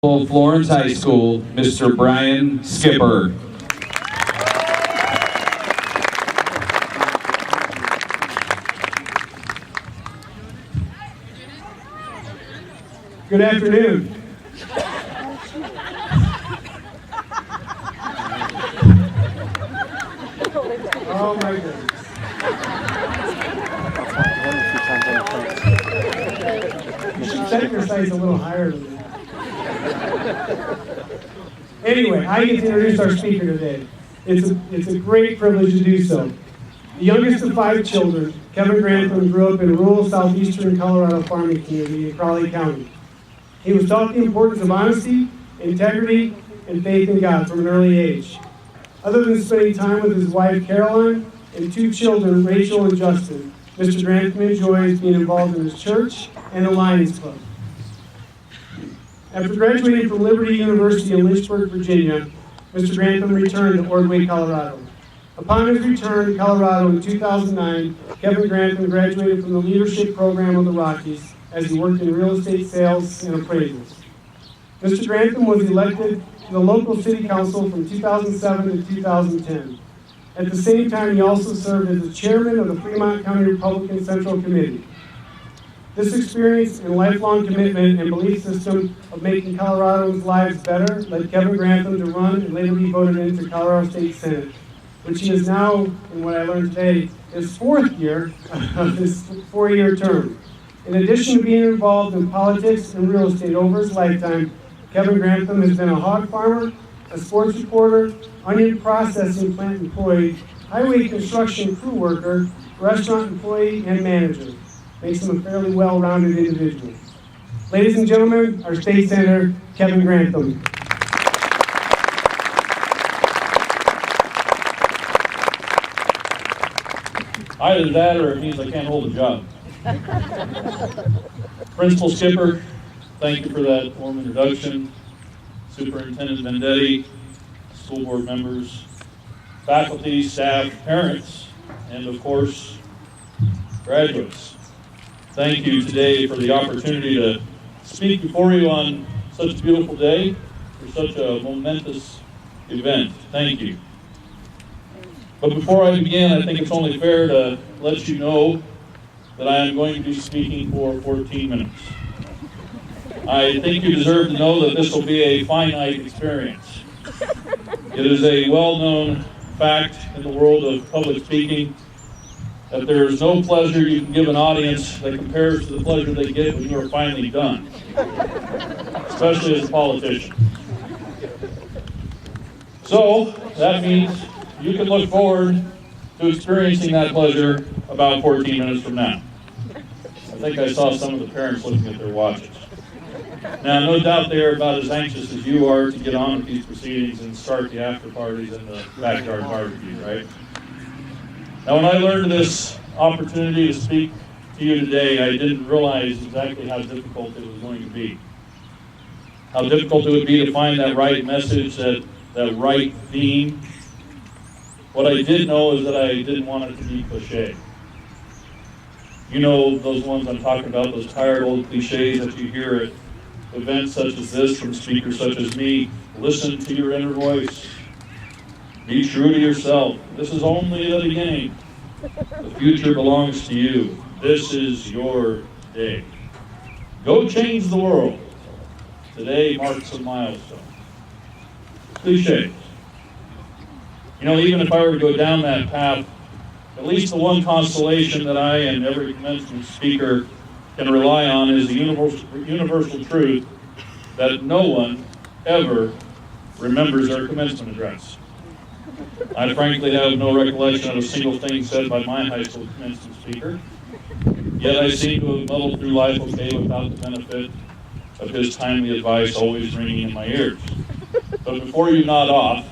of Florence High School, Mr. Brian Schipper. Good afternoon. Oh my goodness. You should set your sights a little higher than that. Anyway, I get to introduce our speaker today. It's a great privilege to do so. The youngest of 5 children, Kevin Grantham grew up in rural southeastern Colorado farming community in Crowley County. He was taught the importance of honesty, integrity, and faith in God from an early age. Other than spending time with his wife Caroline and 2 children, Rachel and Justin, Mr. Grantham enjoys being involved in his church and the Lions Club. After graduating from Liberty University in Lynchburg, Virginia, Mr. Grantham returned to Ordway, Colorado. Upon his return to Colorado in 2009, Kevin Grantham graduated from the leadership program of the Rockies as he worked in real estate sales and appraisals. Mr. Grantham was elected to the local city council from 2007 to 2010. At the same time, he also served as the chairman of the Fremont County Republican Central Committee. This experience and lifelong commitment and belief system of making Coloradoans' lives better led Kevin Grantham to run and later be voted into Colorado State Senate, which he is now, in what I learned today, his 4th year of his 4-year term. In addition to being involved in politics and real estate over his lifetime, Kevin Grantham has been a hog farmer, a sports reporter, onion processing plant employee, highway construction crew worker, restaurant employee, and manager. Makes him a fairly well-rounded individual. Ladies and gentlemen, our state senator, Kevin Grantham. Either that or it means I can't hold a job. Principal Schipper, thank you for that warm introduction. Superintendent Vendetti, school board members, faculty, staff, parents, and of course, graduates. Thank you today for the opportunity to speak before you on such a beautiful day for such a momentous event. Thank you. But before I begin, I think it's only fair to let you know that I am going to be speaking for 14 minutes. I think you deserve to know that this will be a finite experience. It is a well-known fact in the world of public speaking that there is no pleasure you can give an audience that compares to the pleasure they get when you are finally done, especially as a politician. So that means you can look forward to experiencing that pleasure about 14 minutes from now. I think I saw some of the parents looking at their watches. Now, no doubt they're about as anxious as you are to get on with these proceedings and start the after parties and the backyard barbecue, right? Now, when I learned this opportunity to speak to you today, I didn't realize exactly how difficult it was going to be. How difficult it would be to find that right message, that right theme. What I did know is that I didn't want it to be cliche. You know those ones I'm talking about, those tired old cliches that you hear at events such as this from speakers such as me. Listen to your inner voice. Be true to yourself. This is only the beginning. The future belongs to you. This is your day. Go change the world. Today marks a milestone. Cliches. You know, even if I were to go down that path, at least the one consolation that I and every commencement speaker can rely on is the universal truth that no one ever remembers their commencement address. I frankly have no recollection of a single thing said by my high school commencement speaker, yet I seem to have muddled through life okay without the benefit of his timely advice always ringing in my ears. But before you nod off,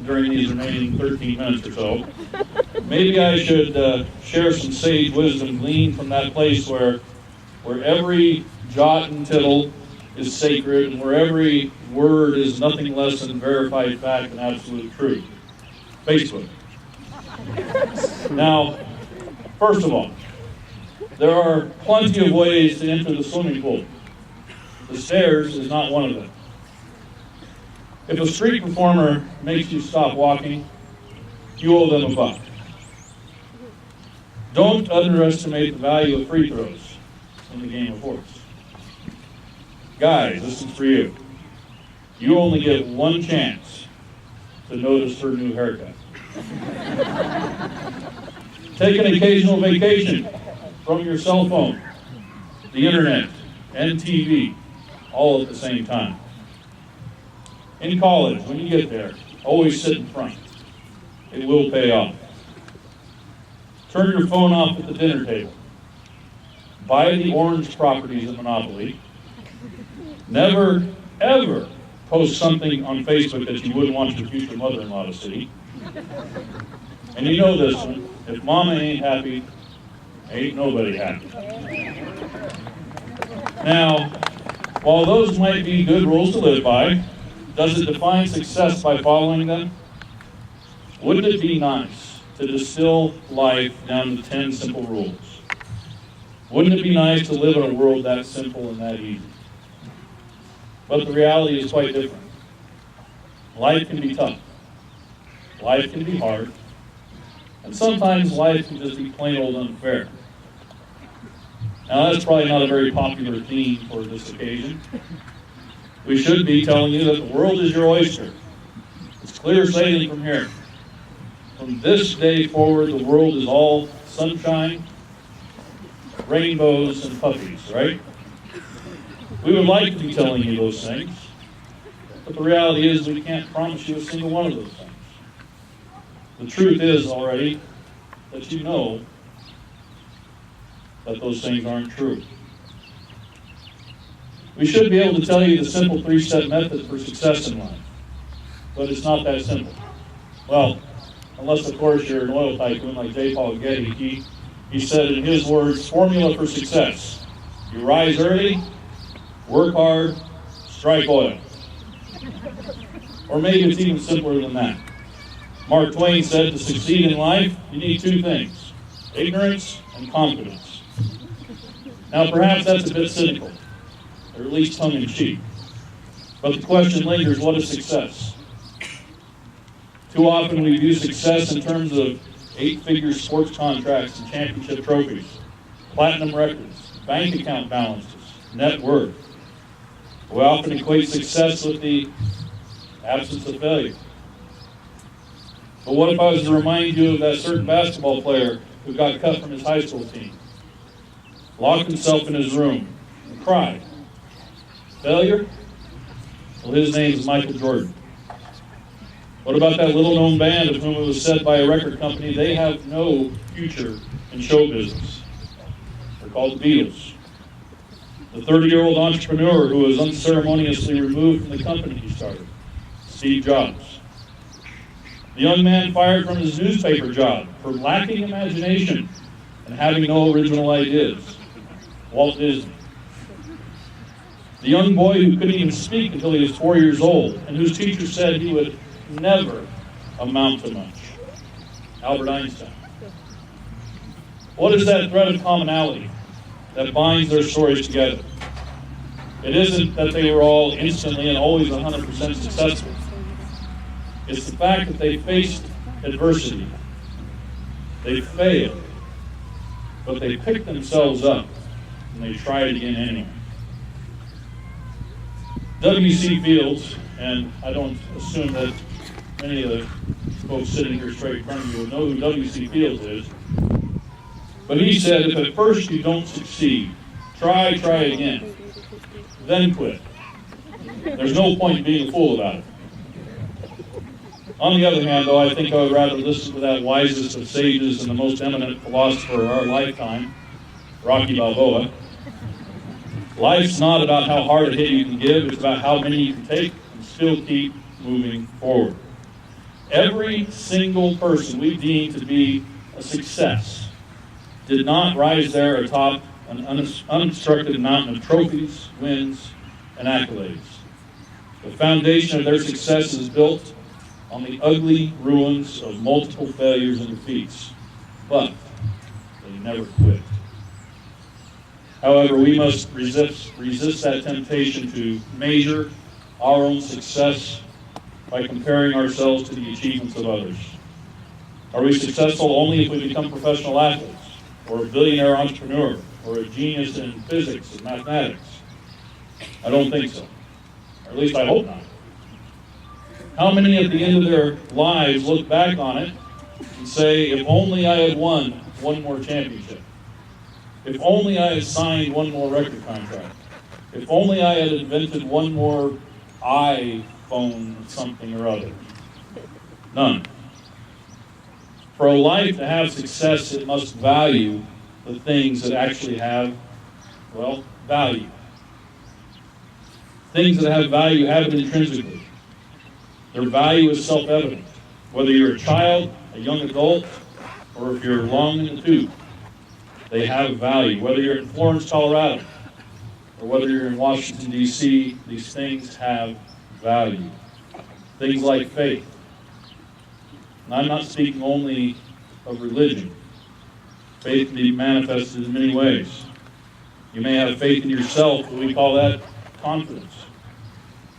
during these remaining 13 minutes or so, maybe I should share some sage wisdom gleaned from that place where every jot and tittle is sacred and where every word is nothing less than verified fact and absolute truth. Facebook. Now, first of all, there are plenty of ways to enter the swimming pool. The stairs is not one of them. If a street performer makes you stop walking, you owe them $1. Don't underestimate the value of free throws in the game of horse. Guys, this is for you. You only get one chance to notice her new haircut. Take an occasional vacation from your cell phone, the internet, and TV, all at the same time. In college, when you get there, always sit in front. It will pay off. Turn your phone off at the dinner table. Buy the orange properties of Monopoly. Never, ever post something on Facebook that you wouldn't want your future mother-in-law to see. And you know this one, if mama ain't happy, ain't nobody happy. Now, while those might be good rules to live by, does it define success by following them? Wouldn't it be nice to distill life down to 10 simple rules? Wouldn't it be nice to live in a world that simple and that easy? But the reality is quite different. Life can be tough. Life can be hard. And sometimes life can just be plain old unfair. Now that's probably not a very popular theme for this occasion. We should be telling you that the world is your oyster. It's clear sailing from here. From this day forward, the world is all sunshine, rainbows, and puppies, right? We would like to be telling you those things, but the reality is we can't promise you a single one of those things. The truth is already that you know that those things aren't true. We should be able to tell you the simple 3-step method for success in life, but it's not that simple. Well, unless of course you're an oil tycoon like J. Paul Getty, he said in his words, formula for success: you rise early, work hard, strike oil. Or maybe it's even simpler than that. Mark Twain said to succeed in life, you need 2 things: ignorance and confidence. Now perhaps that's a bit cynical, or at least tongue-in-cheek. But the question lingers, what is success? Too often we view success in terms of 8-figure sports contracts and championship trophies, platinum records, bank account balances, net worth. We often equate success with the absence of failure. But what if I was to remind you of that certain basketball player who got cut from his high school team, locked himself in his room, and cried? Failure? Well, his name is Michael Jordan. What about that little-known band of whom it was said by a record company they have no future in show business? They're called the Beatles. The 30-year-old entrepreneur who was unceremoniously removed from the company he started, Steve Jobs. The young man fired from his newspaper job for lacking imagination and having no original ideas, Walt Disney. The young boy who couldn't even speak until he was 4 years old and whose teacher said he would never amount to much, Albert Einstein. What is that thread of commonality that binds their stories together? It isn't that they were all instantly and always 100% successful. It's the fact that they faced adversity. They failed, but they picked themselves up and they tried again anyway. W.C. Fields, and I don't assume that many of the folks sitting here straight in front of you will know who W.C. Fields is, but he said, if at first you don't succeed, try again, then quit. There's no point being a fool about it. On the other hand, though, I think I would rather listen to that wisest of sages and the most eminent philosopher of our lifetime, Rocky Balboa. Life's not about how hard a hit you can give, it's about how many you can take and still keep moving forward. Every single person we deem to be a success did not rise there atop an unobstructed mountain of trophies, wins, and accolades. The foundation of their success is built on the ugly ruins of multiple failures and defeats, but they never quit. However, we must resist that temptation to measure our own success by comparing ourselves to the achievements of others. Are we successful only if we become professional athletes, or a billionaire entrepreneur, or a genius in physics and mathematics? I don't think so. Or at least I hope not. How many at the end of their lives look back on it and say, if only I had won one more championship? If only I had signed one more record contract? If only I had invented one more iPhone something or other? None. For a life to have success, it must value the things that actually have, well, value. Things that have value have it intrinsically. Their value is self-evident. Whether you're a child, a young adult, or if you're long in the tooth, they have value. Whether you're in Florence, Colorado, or whether you're in Washington, D.C., these things have value. Things like faith. And I'm not speaking only of religion. Faith can be manifested in many ways. You may have faith in yourself, but we call that confidence.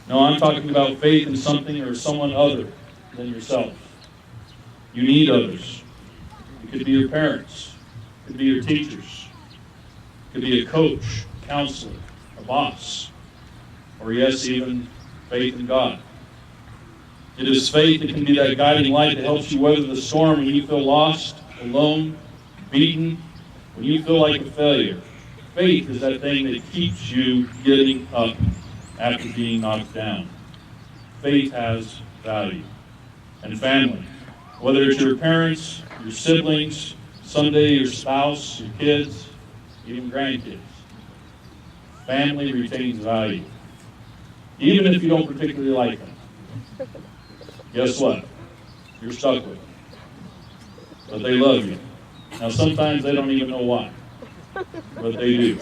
No, I'm talking about faith in something or someone other than yourself. You need others. It could be your parents. It could be your teachers. It could be a coach, counselor, a boss, or yes, even faith in God. It is faith that can be that guiding light that helps you weather the storm when you feel lost, alone, beaten, when you feel like a failure. Faith is that thing that keeps you getting up after being knocked down. Faith has value. And family, whether it's your parents, your siblings, someday your spouse, your kids, even grandkids, family retains value. Even if you don't particularly like them. Guess what? You're stuck with them. But they love you. Now sometimes they don't even know why, but they do.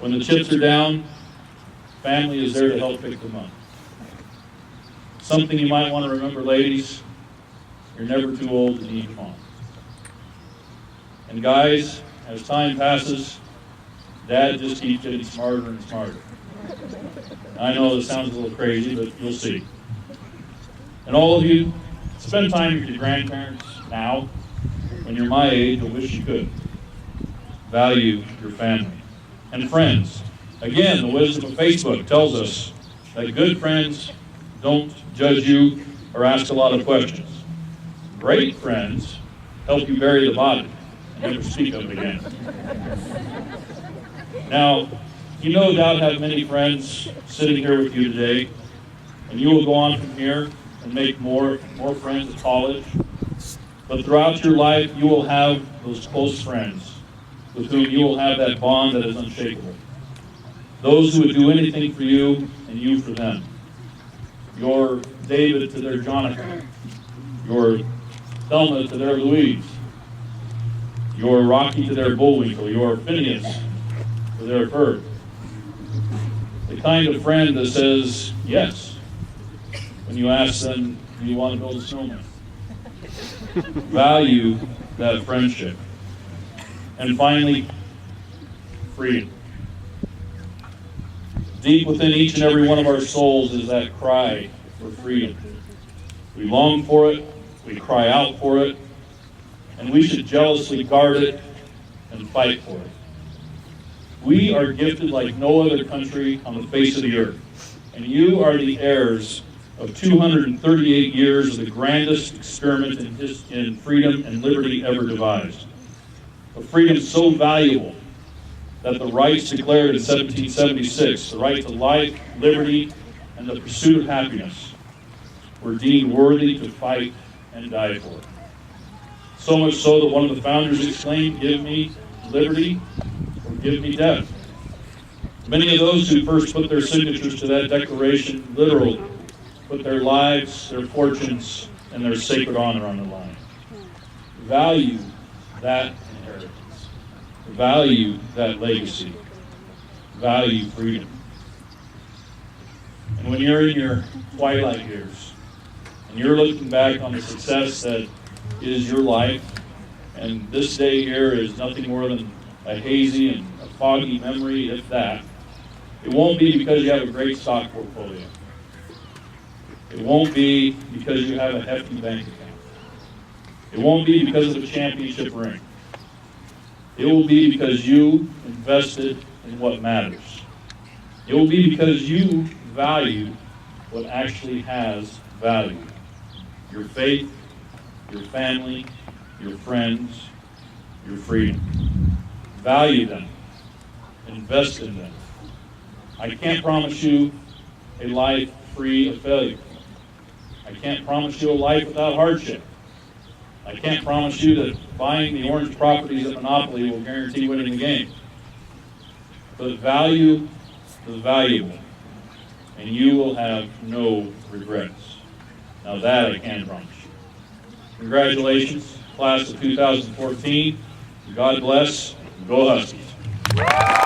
When the chips are down, family is there to help pick them up. Something you might want to remember, ladies, you're never too old to need mom. And guys, as time passes, Dad just keeps getting smarter and smarter. I know this sounds a little crazy, but you'll see. And all of you, spend time with your grandparents now. When you're my age, I wish you could. Value your family. And friends. Again, the wisdom of Facebook tells us that good friends don't judge you or ask a lot of questions. Great friends help you bury the body and never speak of it again. Now, you no doubt have many friends sitting here with you today, and you will go on from here and make more friends at college. But throughout your life, you will have those close friends with whom you will have that bond that is unshakable. Those who would do anything for you and you for them. Your David to their Jonathan. Your Thelma to their Louise. Your Rocky to their Bullwinkle. Your Phineas to their Ferb. The kind of friend that says yes when you ask them, do you want to build a snowman? Value that friendship. And finally, freedom. Deep within each and every one of our souls is that cry for freedom. We long for it, we cry out for it, and we should jealously guard it and fight for it. We are gifted like no other country on the face of the earth, and you are the heirs of 238 years of the grandest experiment in freedom and liberty ever devised. A freedom so valuable that the rights declared in 1776, the right to life, liberty, and the pursuit of happiness, were deemed worthy to fight and die for. So much so that one of the founders exclaimed, "Give me liberty or give me death." Many of those who first put their signatures to that declaration literally put their lives, their fortunes, and their sacred honor on the line. Value that inheritance. Value that legacy. Value freedom. And when you're in your twilight years, and you're looking back on the success that is your life, and this day here is nothing more than a hazy and a foggy memory, if that. It won't be because you have a great stock portfolio. It won't be because you have a hefty bank account. It won't be because of a championship ring. It will be because you invested in what matters. It will be because you value what actually has value. Your faith, your family, your friends, your freedom. Value them. Invest in them. I can't promise you a life free of failure. I can't promise you a life without hardship. I can't promise you that buying the orange properties at Monopoly will guarantee winning the game. But value the valuable, and you will have no regrets. Now that I can promise you. Congratulations, class of 2014. God bless. Go Huskies.